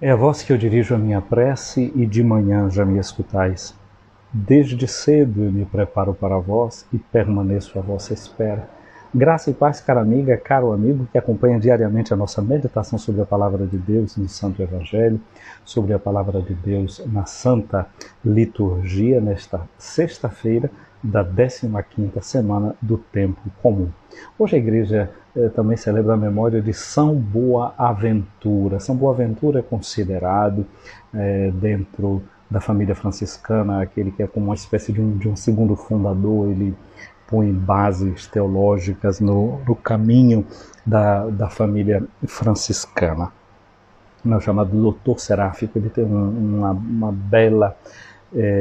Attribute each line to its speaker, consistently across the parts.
Speaker 1: É a vós que eu dirijo a minha prece e de manhã já me escutais. Desde cedo eu me preparo para vós e permaneço à vossa espera. Graça e paz, cara amiga, caro amigo que acompanha diariamente a nossa meditação sobre a Palavra de Deus no Santo Evangelho, sobre a Palavra de Deus na Santa Liturgia, nesta sexta-feira da 15ª semana do Tempo Comum. Hoje a Igreja também celebra a memória de São Boaventura. São Boaventura é considerado, dentro da família franciscana, aquele que é como uma espécie de um segundo fundador. Ele põe bases teológicas no caminho da família franciscana. É o chamado Doutor Seráfico. Ele tem uma bela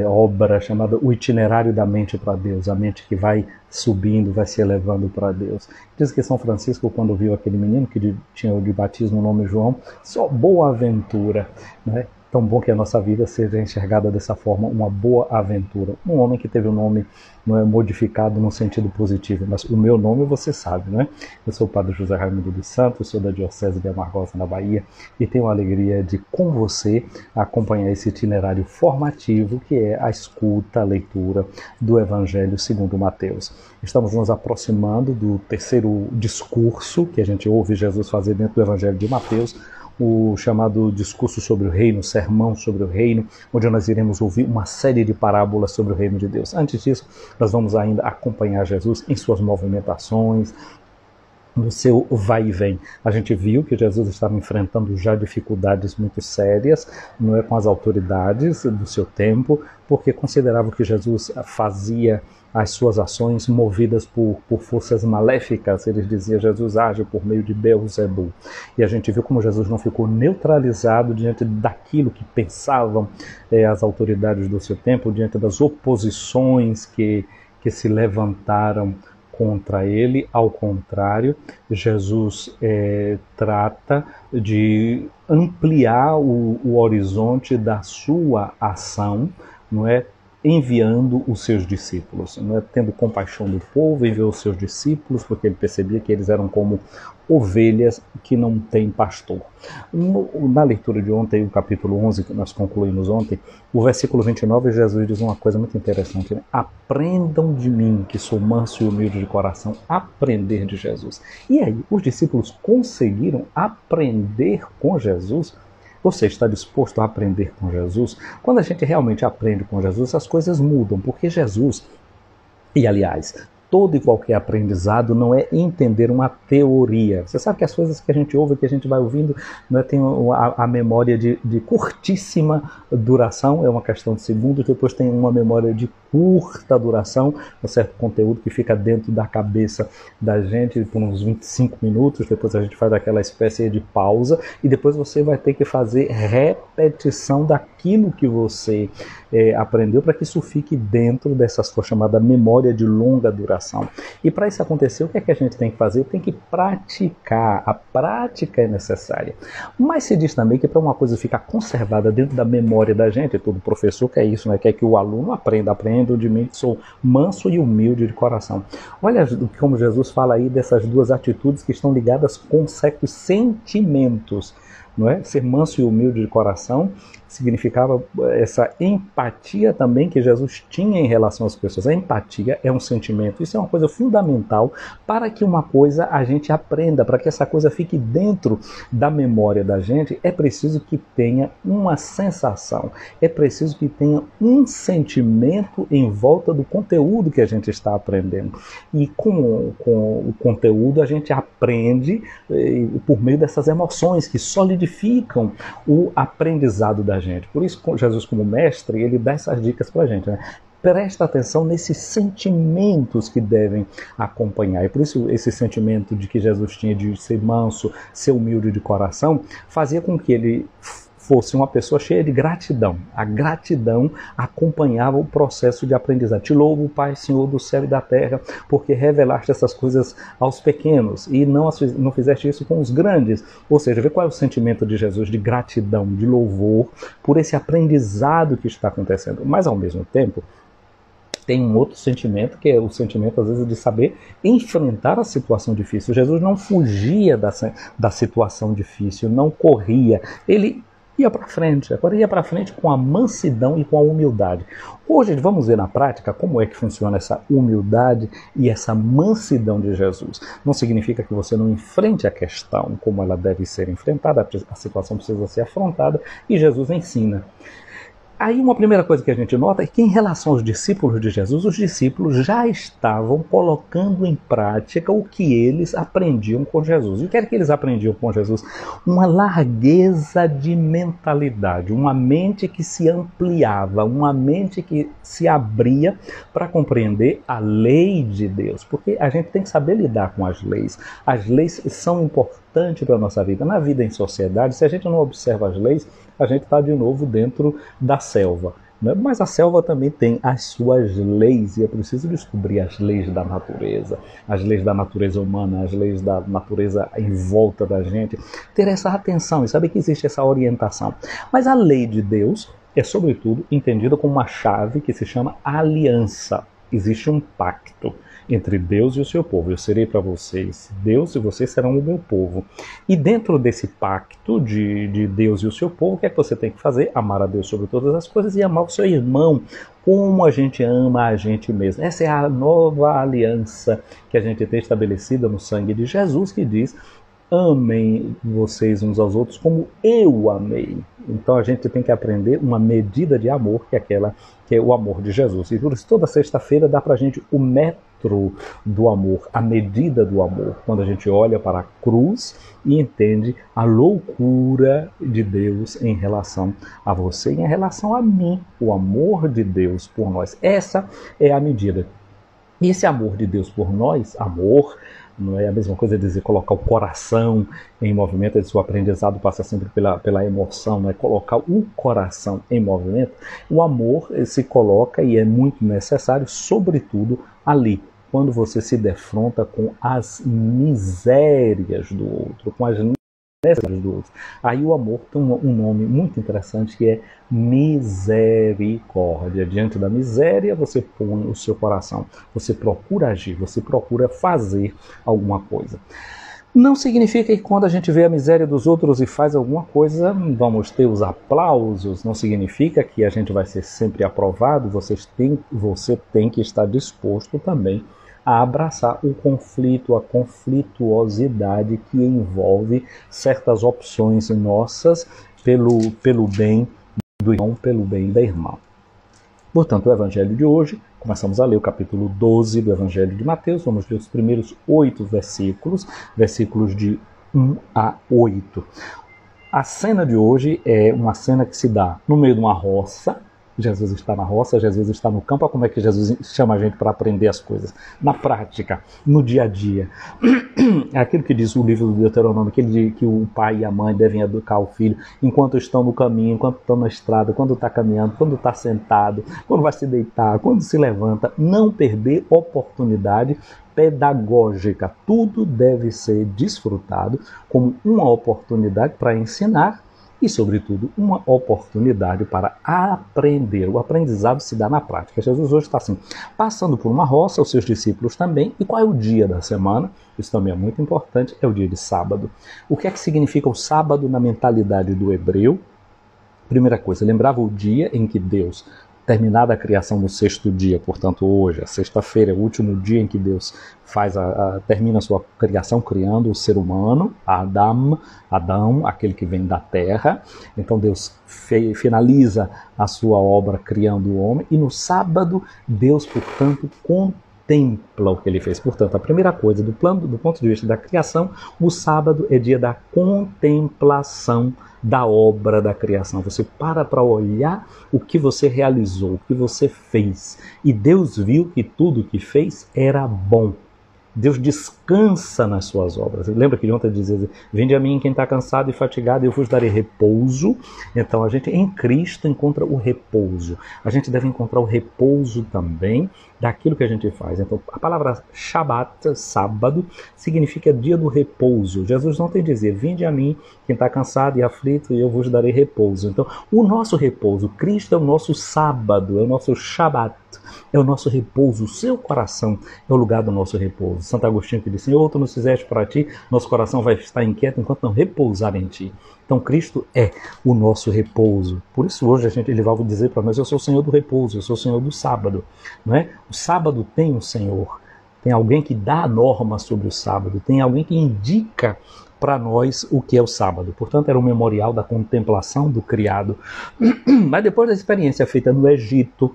Speaker 1: obra chamada O Itinerário da Mente para Deus, a mente que vai subindo, vai se elevando para Deus. Diz que São Francisco, quando viu aquele menino que tinha o de batismo o nome João, só Boaventura, né? Tão bom que a nossa vida seja enxergada dessa forma, uma boa aventura. Um homem que teve o nome modificado no sentido positivo, mas o meu nome você sabe, né? Eu sou o Padre José Raimundo dos Santos, sou da Diocese de Amargosa, na Bahia, e tenho a alegria de, com você, acompanhar esse itinerário formativo que é a escuta, a leitura do Evangelho segundo Mateus. Estamos nos aproximando do terceiro discurso que a gente ouve Jesus fazer dentro do Evangelho de Mateus, o chamado discurso sobre o reino, sermão sobre o reino, onde nós iremos ouvir uma série de parábolas sobre o reino de Deus. Antes disso, nós vamos ainda acompanhar Jesus em suas movimentações, no seu vai e vem. A gente viu que Jesus estava enfrentando já dificuldades muito sérias, não é, com as autoridades do seu tempo, porque consideravam que Jesus fazia as suas ações movidas por forças maléficas. Eles diziam: Jesus age por meio de Beelzebul. E a gente viu como Jesus não ficou neutralizado diante daquilo que pensavam as autoridades do seu tempo, diante das oposições que se levantaram contra ele. Ao contrário, Jesus trata de ampliar o horizonte da sua ação, não é? Enviando os seus discípulos, não é? Tendo compaixão do povo, enviou os seus discípulos, porque ele percebia que eles eram como ovelhas que não têm pastor. Na leitura de ontem, o capítulo 11, que nós concluímos ontem, o versículo 29, Jesus diz uma coisa muito interessante, né? Aprendam de mim, que sou manso e humilde de coração. Aprender de Jesus. E aí, os discípulos conseguiram aprender com Jesus? Você está disposto a aprender com Jesus? Quando a gente realmente aprende com Jesus, as coisas mudam, porque Jesus, e aliás, todo e qualquer aprendizado não é entender uma teoria. Você sabe que as coisas que a gente ouve, que a gente vai ouvindo, não é, tem a memória de curtíssima duração, é uma questão de segundos, depois tem uma memória de curta duração, um certo conteúdo que fica dentro da cabeça da gente por uns 25 minutos, depois a gente faz aquela espécie de pausa, e depois você vai ter que fazer repetição daquilo que você aprendeu, para que isso fique dentro dessa sua chamada memória de longa duração. E para isso acontecer, o que é que a gente tem que fazer? Tem que praticar. A prática é necessária. Mas se diz também que para uma coisa ficar conservada dentro da memória da gente, todo professor quer isso, né? Quer que o aluno aprenda de mim, que sou manso e humilde de coração. Olha como Jesus fala aí dessas duas atitudes que estão ligadas com certos sentimentos, não é? Ser manso e humilde de coração significava essa empatia também que Jesus tinha em relação às pessoas. A empatia é um sentimento, isso é uma coisa fundamental para que uma coisa a gente aprenda, para que essa coisa fique dentro da memória da gente. É preciso que tenha uma sensação, é preciso que tenha um sentimento em volta do conteúdo que a gente está aprendendo. E com o conteúdo a gente aprende por meio dessas emoções que solidificam o aprendizado da gente. Por isso, Jesus, como mestre, ele dá essas dicas para a gente, né? Presta atenção nesses sentimentos que devem acompanhar. E por isso esse sentimento de que Jesus tinha de ser manso, ser humilde de coração, fazia com que ele fosse uma pessoa cheia de gratidão. A gratidão acompanhava o processo de aprendizado. Te louvo, Pai, Senhor do céu e da terra, porque revelaste essas coisas aos pequenos e não fizeste isso com os grandes. Ou seja, vê qual é o sentimento de Jesus de gratidão, de louvor por esse aprendizado que está acontecendo. Mas, ao mesmo tempo, tem um outro sentimento, que é o sentimento, às vezes, de saber enfrentar a situação difícil. Jesus não fugia da situação difícil, não corria. Ele ia para frente. Agora ia para frente com a mansidão e com a humildade. Hoje vamos ver na prática como é que funciona essa humildade e essa mansidão de Jesus. Não significa que você não enfrente a questão como ela deve ser enfrentada, a situação precisa ser afrontada e Jesus ensina. Aí uma primeira coisa que a gente nota é que em relação aos discípulos de Jesus, os discípulos já estavam colocando em prática o que eles aprendiam com Jesus. E o que era que eles aprendiam com Jesus? Uma largueza de mentalidade, uma mente que se ampliava, uma mente que se abria para compreender a lei de Deus. Porque a gente tem que saber lidar com as leis. As leis são importantes para a nossa vida. Na vida em sociedade, se a gente não observa as leis, a gente está de novo dentro da selva, né? Mas a selva também tem as suas leis e é preciso descobrir as leis da natureza humana, as leis da natureza em volta da gente, ter essa atenção e saber que existe essa orientação. Mas a lei de Deus é sobretudo entendida como uma chave que se chama aliança. Existe um pacto entre Deus e o seu povo. Eu serei para vocês Deus e vocês serão o meu povo. E dentro desse pacto de Deus e o seu povo, o que é que você tem que fazer? Amar a Deus sobre todas as coisas e amar o seu irmão como a gente ama a gente mesmo. Essa é a nova aliança que a gente tem estabelecida no sangue de Jesus, que diz: amem vocês uns aos outros como eu amei. Então a gente tem que aprender uma medida de amor, que é aquela que é o amor de Jesus. E por isso toda sexta-feira dá pra gente o metro do amor, a medida do amor. Quando a gente olha para a cruz e entende a loucura de Deus em relação a você e em relação a mim. O amor de Deus por nós. Essa é a medida. E esse amor de Deus por nós, amor, não é a mesma coisa dizer colocar o coração em movimento, esse o aprendizado passa sempre pela emoção, não é colocar o coração em movimento. O amor se coloca e é muito necessário, sobretudo ali, quando você se defronta com as misérias do outro, com as necessidades do outro. Aí o amor tem um nome muito interessante que é misericórdia. Diante da miséria você põe o seu coração, você procura agir, você procura fazer alguma coisa. Não significa que quando a gente vê a miséria dos outros e faz alguma coisa, vamos ter os aplausos. Não significa que a gente vai ser sempre aprovado. Você tem que estar disposto também a abraçar o conflito, a conflituosidade que envolve certas opções nossas pelo bem do irmão, pelo bem da irmã. Portanto, o Evangelho de hoje, começamos a ler o capítulo 12 do Evangelho de Mateus, vamos ler os primeiros 8 versículos de 1 a 8. A cena de hoje é uma cena que se dá no meio de uma roça. Jesus está na roça, Jesus está no campo. Como é que Jesus chama a gente para aprender as coisas? Na prática, no dia a dia. É aquilo que diz o livro do Deuteronômio, que o pai e a mãe devem educar o filho enquanto estão no caminho, enquanto estão na estrada, quando está caminhando, quando está sentado, quando vai se deitar, quando se levanta. Não perder oportunidade pedagógica. Tudo deve ser desfrutado como uma oportunidade para ensinar e, sobretudo, uma oportunidade para aprender. O aprendizado se dá na prática. Jesus hoje está assim, passando por uma roça, os seus discípulos também. E qual é o dia da semana? Isso também é muito importante, é o dia de sábado. O que é que significa o sábado na mentalidade do hebreu? Primeira coisa, lembrava o dia em que Deus, terminada a criação no sexto dia, portanto hoje, a sexta-feira, é o último dia em que Deus termina a sua criação criando o ser humano, Adão, aquele que vem da terra. Então Deus finaliza a sua obra criando o homem e no sábado Deus, portanto, contempla o que ele fez. Portanto, a primeira coisa, do ponto de vista da criação, o sábado é dia da contemplação da obra da criação. Você para olhar o que você realizou, o que você fez. E Deus viu que tudo que fez era bom. Deus descansa nas suas obras. Lembra que ontem dizia: vinde a mim quem está cansado e fatigado, e eu vos darei repouso. Então a gente em Cristo encontra o repouso. A gente deve encontrar o repouso também daquilo que a gente faz. Então a palavra Shabat, sábado, significa dia do repouso. Jesus não tem que dizer: vinde a mim quem está cansado e aflito, e eu vos darei repouso. Então o nosso repouso, Cristo é o nosso sábado, é o nosso Shabat, é o nosso repouso. O seu coração é o lugar do nosso repouso. Santo Agostinho que Senhor, tu nos fizeste para ti, nosso coração vai estar inquieto enquanto não repousar em ti. Então Cristo é o nosso repouso. Por isso hoje ele vai dizer para nós, eu sou o Senhor do repouso, eu sou o Senhor do sábado. Não é? O sábado tem um Senhor, tem alguém que dá a norma sobre o sábado, tem alguém que indica para nós o que é o sábado. Portanto, era um memorial da contemplação do criado. Mas depois da experiência feita no Egito,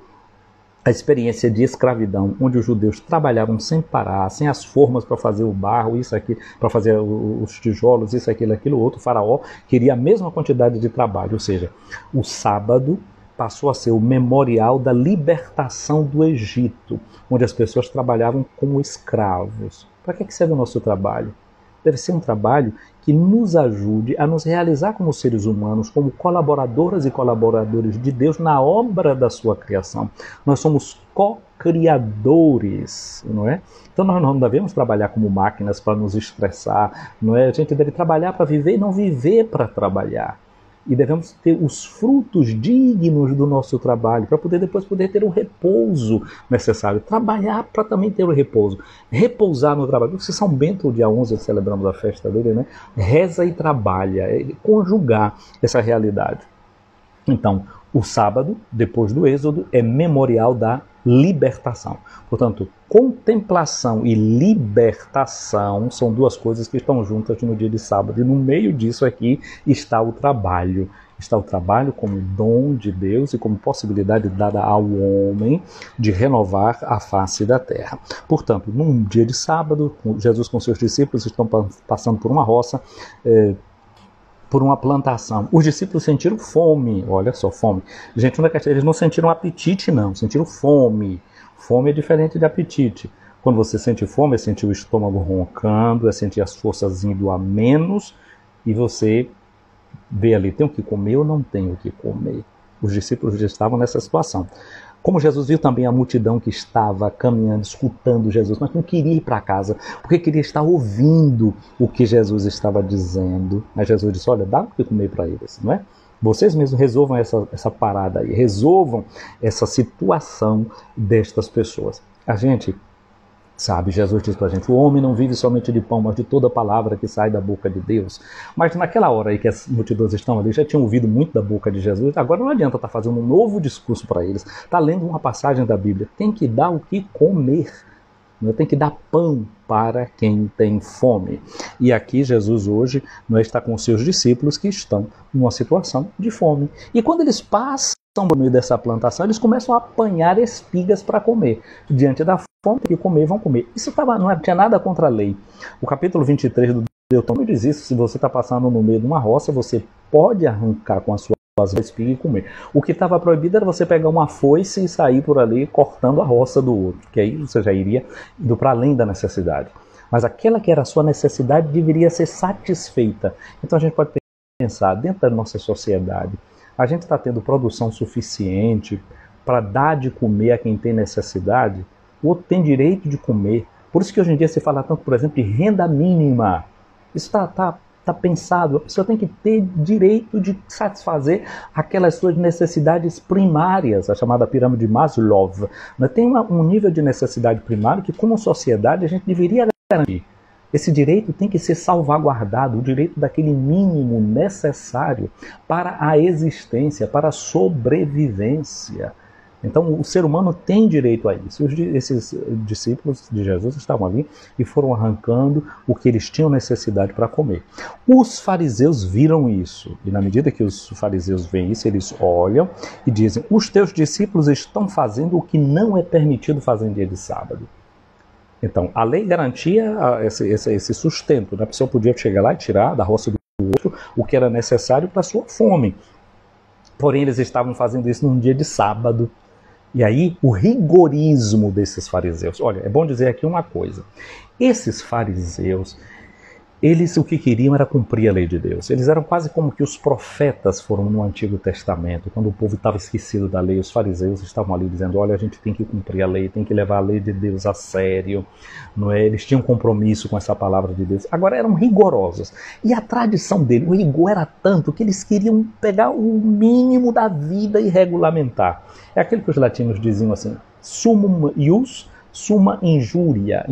Speaker 1: a experiência de escravidão, onde os judeus trabalhavam sem parar, sem as formas para fazer o barro, isso aqui, para fazer os tijolos, isso, aquilo, outro, o faraó queria a mesma quantidade de trabalho, ou seja, o sábado passou a ser o memorial da libertação do Egito, onde as pessoas trabalhavam como escravos. Para que serve o nosso trabalho? Deve ser um trabalho que nos ajude a nos realizar como seres humanos, como colaboradoras e colaboradores de Deus na obra da sua criação. Nós somos co-criadores, não é? Então nós não devemos trabalhar como máquinas para nos estressar, não é? A gente deve trabalhar para viver e não viver para trabalhar. E devemos ter os frutos dignos do nosso trabalho, para depois poder ter o repouso necessário. Trabalhar para também ter o repouso. Repousar no trabalho. Se São Bento, dia 11, celebramos a festa dele, né? Reza e trabalha. Conjugar essa realidade. Então, o sábado, depois do Êxodo, é memorial da libertação. Portanto, contemplação e libertação são duas coisas que estão juntas no dia de sábado. E no meio disso aqui está o trabalho. Está o trabalho como dom de Deus e como possibilidade dada ao homem de renovar a face da terra. Portanto, num dia de sábado, Jesus com seus discípulos estão passando por uma roça, por uma plantação. Os discípulos sentiram fome, olha só, fome. Gente, eles não sentiram apetite, não, sentiram fome. Fome é diferente de apetite. Quando você sente fome, é sentir o estômago roncando, é sentir as forças indo a menos, e você vê ali, tenho que comer ou não tenho que comer? Os discípulos já estavam nessa situação. Como Jesus viu também a multidão que estava caminhando, escutando Jesus, mas não queria ir para casa, porque queria estar ouvindo o que Jesus estava dizendo. Mas Jesus disse, olha, dá o que comer para eles, não é? Vocês mesmos resolvam essa parada aí, resolvam essa situação destas pessoas. A gente sabe, Jesus diz para a gente, o homem não vive somente de pão, mas de toda palavra que sai da boca de Deus. Mas naquela hora aí que as multidões estão ali, já tinham ouvido muito da boca de Jesus, agora não adianta estar fazendo um novo discurso para eles. Está lendo uma passagem da Bíblia, tem que dar o que comer. Tem que dar pão para quem tem fome. E aqui Jesus hoje está com os seus discípulos que estão numa situação de fome. E quando eles passam no meio dessa plantação, eles começam a apanhar espigas para comer. Diante da fome que comer, vão comer. Isso não tinha nada contra a lei. O capítulo 23 do Deuteronômio diz isso. Se você está passando no meio de uma roça, você pode arrancar com a sua espiga e comer. O que estava proibido era você pegar uma foice e sair por ali cortando a roça do outro, que aí você já iria indo para além da necessidade. Mas aquela que era a sua necessidade deveria ser satisfeita. Então a gente pode pensar, dentro da nossa sociedade, a gente está tendo produção suficiente para dar de comer a quem tem necessidade? O outro tem direito de comer. Por isso que hoje em dia se fala tanto, por exemplo, de renda mínima. Isso está pensado, a pessoa tem que ter direito de satisfazer aquelas suas necessidades primárias, a chamada pirâmide de Maslow. Tem um nível de necessidade primária que, como sociedade, a gente deveria garantir. Esse direito tem que ser salvaguardado, o direito daquele mínimo necessário para a existência, para a sobrevivência. Então, o ser humano tem direito a isso. Esses discípulos de Jesus estavam ali e foram arrancando o que eles tinham necessidade para comer. Os fariseus viram isso. E na medida que os fariseus veem isso, eles olham e dizem, os teus discípulos estão fazendo o que não é permitido fazer em dia de sábado. Então, a lei garantia esse sustento. A pessoa podia chegar lá e tirar da roça do outro o que era necessário para a sua fome. Porém, eles estavam fazendo isso num dia de sábado. E aí, o rigorismo desses fariseus. Olha, é bom dizer aqui uma coisa. Esses fariseus, eles o que queriam era cumprir a lei de Deus. Eles eram quase como que os profetas foram no Antigo Testamento. Quando o povo estava esquecido da lei, os fariseus estavam ali dizendo, olha, a gente tem que cumprir a lei, tem que levar a lei de Deus a sério. Não é? Eles tinham compromisso com essa palavra de Deus. Agora eram rigorosos. E a tradição dele, o rigor era tanto que eles queriam pegar o mínimo da vida e regulamentar. É aquilo que os latinos diziam assim, summum ius, summa injuria,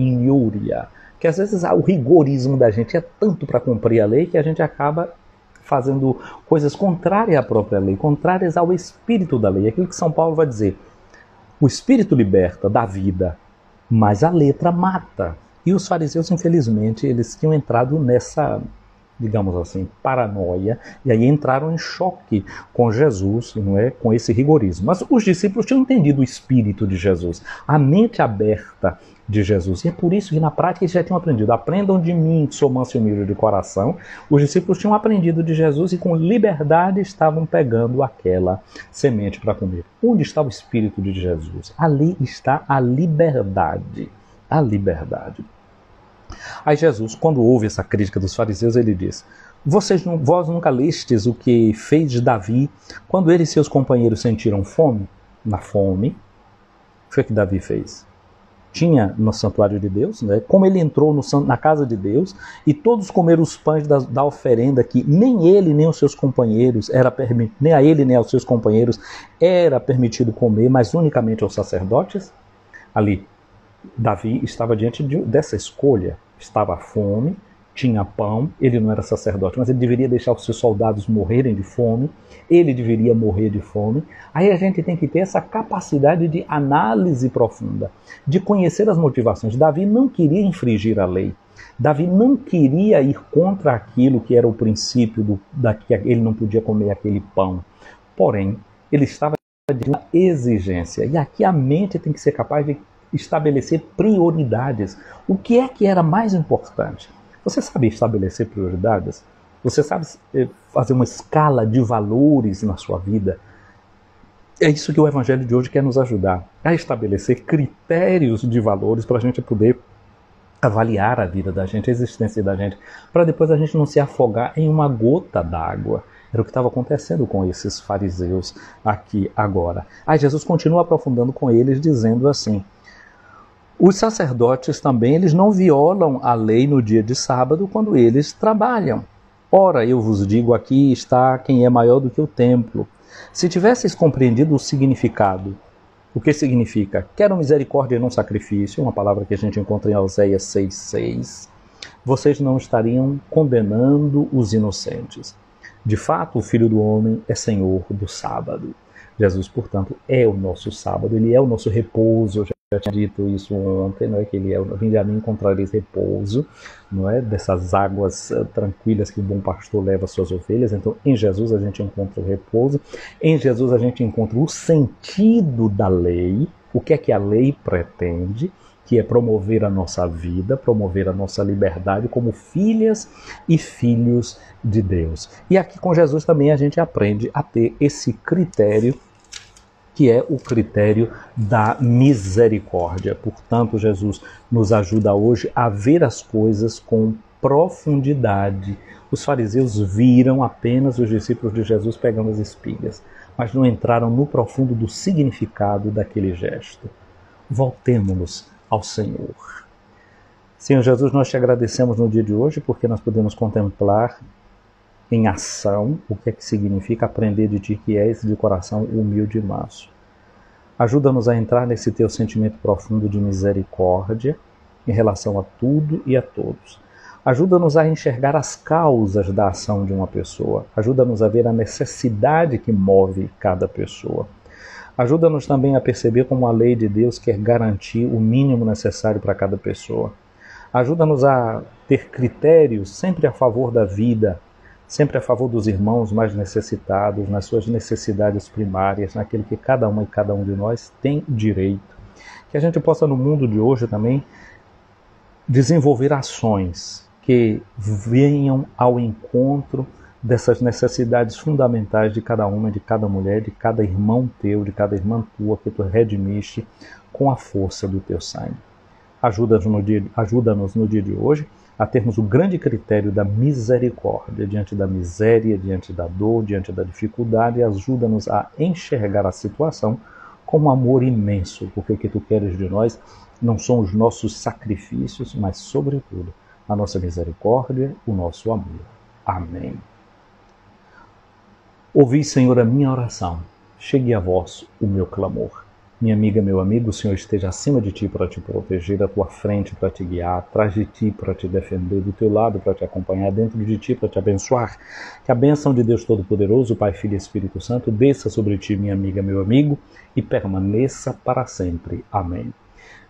Speaker 1: que às vezes o rigorismo da gente é tanto para cumprir a lei que a gente acaba fazendo coisas contrárias à própria lei, contrárias ao espírito da lei. Aquilo que São Paulo vai dizer: o espírito liberta, dá vida, mas a letra mata. E os fariseus, infelizmente, eles tinham entrado nessa, digamos assim, paranoia, e aí entraram em choque com Jesus, não é, com esse rigorismo. Mas os discípulos tinham entendido o espírito de Jesus, a mente aberta de Jesus, e é por isso que na prática eles já tinham aprendido: aprendam de mim, que sou manso e humilde de coração. Os discípulos tinham aprendido de Jesus e com liberdade estavam pegando aquela semente para comer. Onde está o espírito de Jesus? Ali está a liberdade. A liberdade. Aí Jesus, quando ouve essa crítica dos fariseus, ele diz: vós nunca lestes o que fez Davi quando ele e seus companheiros sentiram fome? Na fome, foi o que Davi fez. Tinha no santuário de Deus, né? Como ele entrou na casa de Deus e todos comeram os pães da oferenda que nem ele nem os seus companheiros nem a ele nem aos seus companheiros era permitido comer, mas unicamente aos sacerdotes. Ali Davi estava diante dessa escolha. Estava à fome, tinha pão, ele não era sacerdote, mas ele deveria deixar os seus soldados morrerem de fome, ele deveria morrer de fome. Aí a gente tem que ter essa capacidade de análise profunda, de conhecer as motivações. Davi não queria infringir a lei, Davi não queria ir contra aquilo que era o princípio que ele não podia comer aquele pão. Porém, ele estava de uma exigência, e aqui a mente tem que ser capaz de estabelecer prioridades. O que é que era mais importante? Você sabe estabelecer prioridades? Você sabe fazer uma escala de valores na sua vida? É isso que o Evangelho de hoje quer nos ajudar, a estabelecer critérios de valores para a gente poder avaliar a vida da gente, a existência da gente, para depois a gente não se afogar em uma gota d'água. Era o que estava acontecendo com esses fariseus aqui agora. Aí Jesus continua aprofundando com eles, dizendo assim: os sacerdotes também, eles não violam a lei no dia de sábado quando eles trabalham. Ora, eu vos digo, aqui está quem é maior do que o templo. Se tivesseis compreendido o significado, o que significa? Quero misericórdia e não sacrifício, uma palavra que a gente encontra em Oséias 6,6, vocês não estariam condenando os inocentes. De fato, o Filho do Homem é Senhor do sábado. Jesus, portanto, é o nosso sábado, ele é o nosso repouso. Eu já tinha dito isso ontem, não é? Que ele é: vinde a mim, encontrareis repouso, não é? Dessas águas tranquilas que o bom pastor leva às suas ovelhas. Então, em Jesus a gente encontra o repouso, em Jesus a gente encontra o sentido da lei, o que é que a lei pretende, que é promover a nossa vida, promover a nossa liberdade como filhas e filhos de Deus. E aqui com Jesus também a gente aprende a ter esse critério, que é o critério da misericórdia. Portanto, Jesus nos ajuda hoje a ver as coisas com profundidade. Os fariseus viram apenas os discípulos de Jesus pegando as espigas, mas não entraram no profundo do significado daquele gesto. Voltemo-nos ao Senhor. Senhor Jesus, nós te agradecemos no dia de hoje porque nós podemos contemplar em ação o que é que significa aprender de ti, que és de coração humilde e manso. Ajuda-nos a entrar nesse teu sentimento profundo de misericórdia em relação a tudo e a todos. Ajuda-nos a enxergar as causas da ação de uma pessoa. Ajuda-nos a ver a necessidade que move cada pessoa. Ajuda-nos também a perceber como a lei de Deus quer garantir o mínimo necessário para cada pessoa. Ajuda-nos a ter critérios sempre a favor da vida, sempre a favor dos irmãos mais necessitados, nas suas necessidades primárias, naquilo que cada uma e cada um de nós tem direito. Que a gente possa, no mundo de hoje também, desenvolver ações que venham ao encontro dessas necessidades fundamentais de cada uma, de cada mulher, de cada irmão teu, de cada irmã tua que tu redimiste com a força do teu sangue. Ajuda-nos no dia de hoje a termos o grande critério da misericórdia diante da miséria, diante da dor, diante da dificuldade, e ajuda-nos a enxergar a situação com um amor imenso, porque o que tu queres de nós não são os nossos sacrifícios, mas, sobretudo, a nossa misericórdia, o nosso amor. Amém. Ouvi, Senhor, a minha oração, chegue a vós o meu clamor. Minha amiga, meu amigo, o Senhor esteja acima de ti para te proteger, à tua frente para te guiar, atrás de ti para te defender, do teu lado para te acompanhar, dentro de ti para te abençoar. Que a bênção de Deus Todo-Poderoso, Pai, Filho e Espírito Santo, desça sobre ti, minha amiga, meu amigo, e permaneça para sempre. Amém.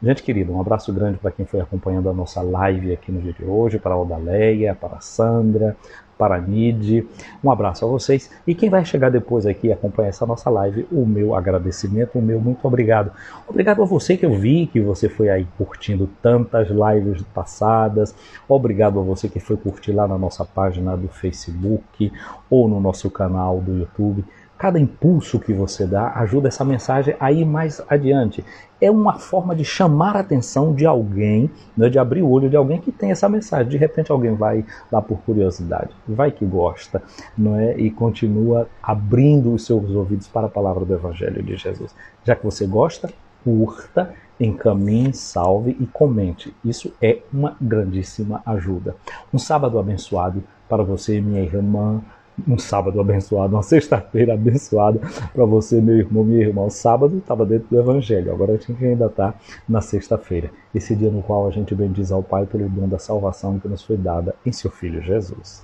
Speaker 1: Gente querida, um abraço grande para quem foi acompanhando a nossa live aqui no dia de hoje, para a Odaleia, para a Sandra, para a Nide. Um abraço a vocês. E quem vai chegar depois aqui e acompanhar essa nossa live, o meu agradecimento, o meu muito obrigado. Obrigado a você que eu vi, que você foi aí curtindo tantas lives passadas. Obrigado a você que foi curtir lá na nossa página do Facebook ou no nosso canal do YouTube. Cada impulso que você dá ajuda essa mensagem a ir mais adiante. É uma forma de chamar a atenção de alguém, né, de abrir o olho de alguém que tem essa mensagem. De repente alguém vai lá por curiosidade, vai que gosta, não é? E continua abrindo os seus ouvidos para a palavra do Evangelho de Jesus. Já que você gosta, curta, encaminhe, salve e comente. Isso é uma grandíssima ajuda. Um sábado abençoado para você, minha irmã. Um sábado abençoado, uma sexta-feira abençoada para você, meu irmão, minha irmã. O sábado estava dentro do Evangelho, agora a gente ainda está na sexta-feira. Esse dia no qual a gente bendiz ao Pai pelo dom da salvação que nos foi dada em seu Filho Jesus.